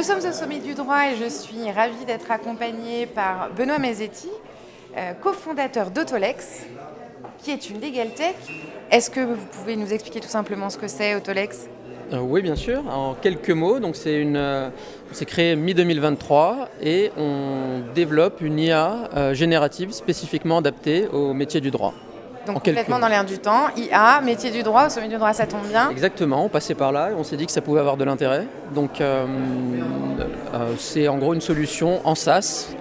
Nous sommes au sommet du droit et je suis ravie d'être accompagnée par Benoît Mezzetti, cofondateur d'Autolex, qui est une legal tech. Est-ce que vous pouvez nous expliquer tout simplement ce que c'est Autolex ? Oui, bien sûr. En quelques mots, donc on s'est créé mi-2023 et on développe une IA générative spécifiquement adaptée au métier du droit. Donc complètement dans l'air du temps, IA, métier du droit, au sommet du droit, ça tombe bien. Exactement, on passait par là et on s'est dit que ça pouvait avoir de l'intérêt. Donc c'est en gros une solution en SaaS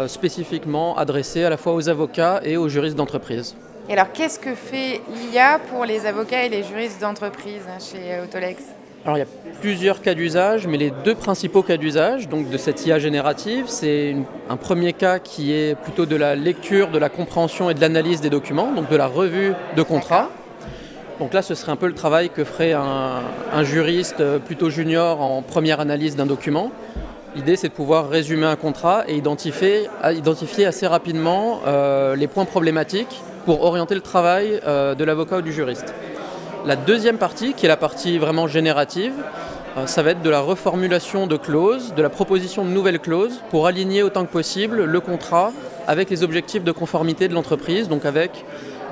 spécifiquement adressée à la fois aux avocats et aux juristes d'entreprise. Et alors qu'est-ce que fait l'IA pour les avocats et les juristes d'entreprise chez Autolex ? Alors il y a plusieurs cas d'usage, mais les deux principaux cas d'usage donc de cette IA générative, c'est un premier cas qui est plutôt de la lecture, de la compréhension et de l'analyse des documents, donc de la revue de contrat. Donc là, ce serait un peu le travail que ferait un juriste plutôt junior en première analyse d'un document. L'idée, c'est de pouvoir résumer un contrat et identifier assez rapidement les points problématiques pour orienter le travail de l'avocat ou du juriste. La deuxième partie, qui est la partie vraiment générative, ça va être de la reformulation de clauses, de la proposition de nouvelles clauses pour aligner autant que possible le contrat avec les objectifs de conformité de l'entreprise, donc avec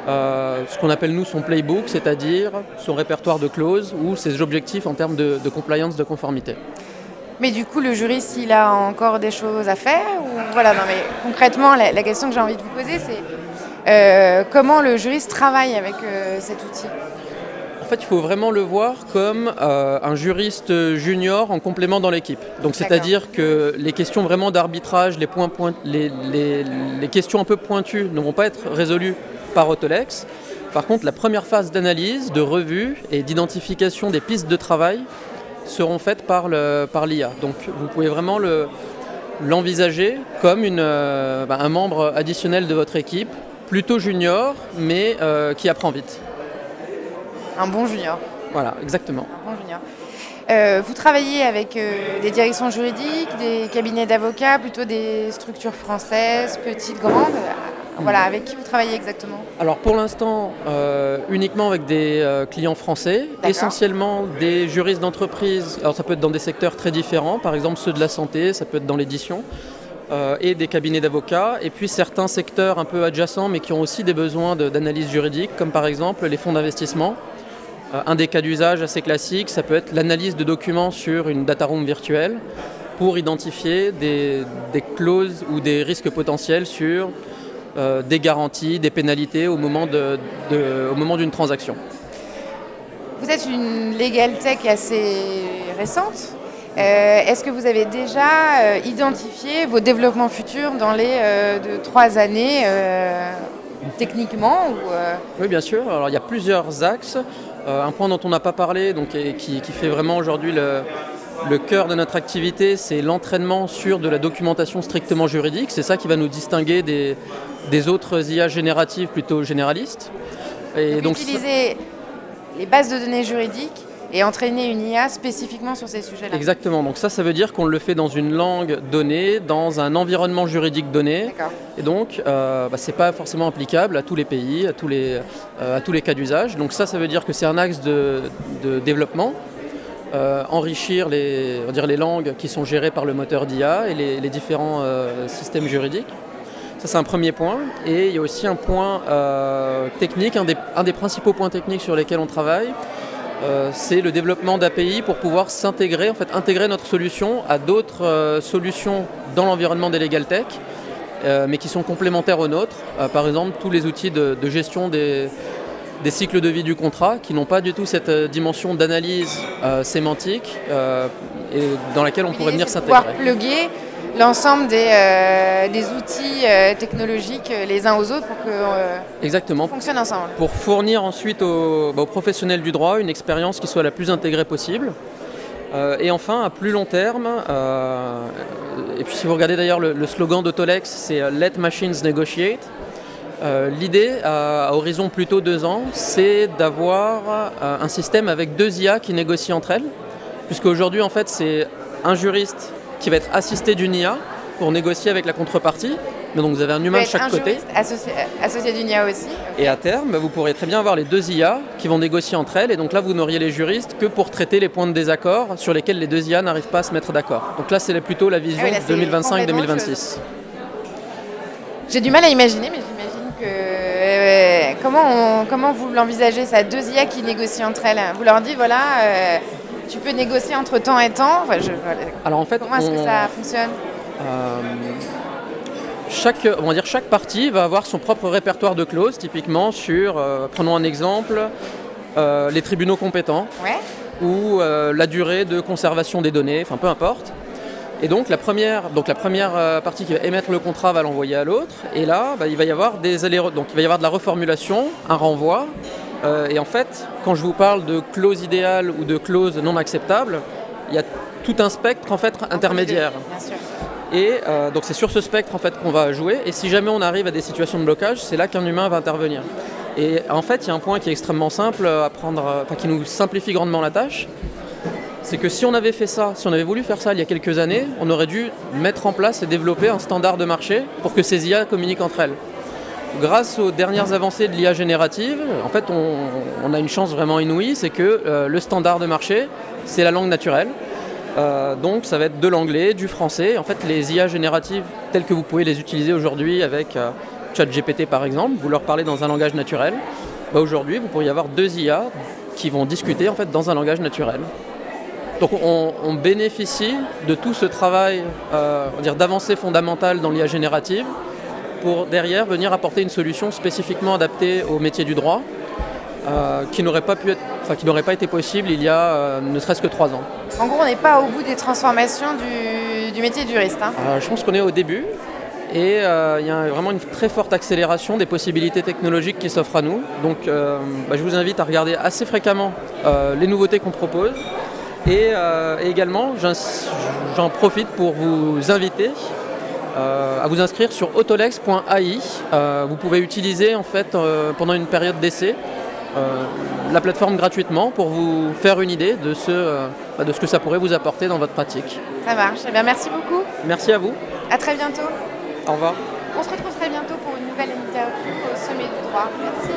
ce qu'on appelle nous son playbook, c'est-à-dire son répertoire de clauses ou ses objectifs en termes de compliance, de conformité. Mais du coup, le juriste, il a encore des choses à faire ou... Voilà, non, mais concrètement, la question que j'ai envie de vous poser, c'est comment le juriste travaille avec cet outil ? En fait, il faut vraiment le voir comme un juriste junior en complément dans l'équipe. Donc, c'est-à-dire que les questions vraiment d'arbitrage, les questions un peu pointues ne vont pas être résolues par Autolex. Par contre, la première phase d'analyse, de revue et d'identification des pistes de travail seront faites par l'IA. Donc, vous pouvez vraiment l'envisager comme un membre additionnel de votre équipe, plutôt junior, mais qui apprend vite. Un bon junior. Voilà, exactement. Un bon junior. Vous travaillez avec des directions juridiques, des cabinets d'avocats, plutôt des structures françaises, petites, grandes. Voilà, avec qui vous travaillez exactement ? Alors pour l'instant, uniquement avec des clients français, essentiellement des juristes d'entreprise. Alors ça peut être dans des secteurs très différents, par exemple ceux de la santé, ça peut être dans l'édition, et des cabinets d'avocats, et puis certains secteurs un peu adjacents, mais qui ont aussi des besoins d'analyse juridique, comme par exemple les fonds d'investissement. Un des cas d'usage assez classiques, ça peut être l'analyse de documents sur une data room virtuelle pour identifier des clauses ou des risques potentiels sur des garanties, des pénalités au moment d'une transaction. Vous êtes une legal tech assez récente. Est-ce que vous avez déjà identifié vos développements futurs dans les 3 années techniquement Oui, bien sûr. Alors, il y a plusieurs axes. Un point dont on n'a pas parlé, donc, et qui fait vraiment aujourd'hui le cœur de notre activité, c'est l'entraînement sur de la documentation strictement juridique. C'est ça qui va nous distinguer des autres IA génératives plutôt généralistes. Et donc utiliser les bases de données juridiques et entraîner une IA spécifiquement sur ces sujets-là. Exactement, donc ça veut dire qu'on le fait dans une langue donnée, dans un environnement juridique donné. Et donc, c'est pas forcément applicable à tous les pays, à tous les cas d'usage. Donc ça veut dire que c'est un axe de développement, enrichir les langues qui sont gérées par le moteur d'IA et les différents systèmes juridiques. Ça, c'est un premier point. Et il y a aussi un point technique, un des principaux points techniques sur lesquels on travaille, c'est le développement d'API pour pouvoir intégrer notre solution à d'autres solutions dans l'environnement des legal tech, mais qui sont complémentaires aux nôtres. Par exemple, tous les outils de gestion des cycles de vie du contrat qui n'ont pas du tout cette dimension d'analyse sémantique et dans laquelle on pourrait venir s'intégrer. Pouvoir plugger l'ensemble des outils technologiques les uns aux autres pour que Exactement. fonctionne ensemble. Pour fournir ensuite aux professionnels du droit une expérience qui soit la plus intégrée possible. Et enfin, à plus long terme, et puis si vous regardez d'ailleurs le slogan d'Autolex, c'est « Let machines negotiate ». L'idée, à horizon plutôt 2 ans, c'est d'avoir un système avec 2 IA qui négocient entre elles, puisqu'aujourd'hui, en fait, c'est un juriste qui va être assisté d'une IA pour négocier avec la contrepartie. Mais donc vous avez un humain de chaque côté. Associé d'une IA aussi. Et à terme, vous pourrez très bien avoir les deux IA qui vont négocier entre elles. Et donc là, vous n'auriez les juristes que pour traiter les points de désaccord sur lesquels les deux IA n'arrivent pas à se mettre d'accord. Donc là, c'est plutôt la vision 2025-2026. J'ai du mal à imaginer, mais j'imagine que... comment vous l'envisagez, ça, deux IA qui négocient entre elles? Vous leur dites, voilà, tu peux négocier entre temps et temps. Alors en fait, comment est-ce que ça fonctionne? Chaque partie va avoir son propre répertoire de clauses, typiquement sur, prenons un exemple, les tribunaux compétents, ou la durée de conservation des données, enfin peu importe. Et donc la première partie qui va émettre le contrat va l'envoyer à l'autre, et là il va y avoir donc il va y avoir de la reformulation, un renvoi, et en fait quand je vous parle de clause idéale ou de clause non acceptable, il y a tout un spectre en fait intermédiaire. Bien sûr. Et donc c'est sur ce spectre en fait qu'on va jouer, et si jamais on arrive à des situations de blocage, c'est là qu'un humain va intervenir. Et en fait il y a un point qui est extrêmement simple à prendre, qui nous simplifie grandement la tâche. C'est que si on avait fait ça, si on avait voulu faire ça il y a quelques années, on aurait dû mettre en place et développer un standard de marché pour que ces IA communiquent entre elles. Grâce aux dernières avancées de l'IA générative, en fait, on a une chance vraiment inouïe, c'est que le standard de marché, c'est la langue naturelle. Donc ça va être de l'anglais, du français. En fait, les IA génératives telles que vous pouvez les utiliser aujourd'hui avec ChatGPT par exemple, vous leur parlez dans un langage naturel. Aujourd'hui, vous pourriez avoir deux IA qui vont discuter en fait dans un langage naturel. Donc on bénéficie de tout ce travail d'avancée fondamentale dans l'IA générative pour derrière venir apporter une solution spécifiquement adaptée au métier du droit qui n'aurait pas été possible il y a ne serait-ce que 3 ans. En gros, on n'est pas au bout des transformations du métier de juriste. Je pense qu'on est au début et il y a vraiment une très forte accélération des possibilités technologiques qui s'offrent à nous. Donc je vous invite à regarder assez fréquemment les nouveautés qu'on propose. Et également, j'en profite pour vous inviter à vous inscrire sur autolex.ai. Vous pouvez utiliser en fait pendant une période d'essai la plateforme gratuitement pour vous faire une idée de ce que ça pourrait vous apporter dans votre pratique. Ça marche. Eh bien, merci beaucoup. Merci à vous. À très bientôt. Au revoir. On se retrouve très bientôt pour une nouvelle interview au sommet du droit. Merci.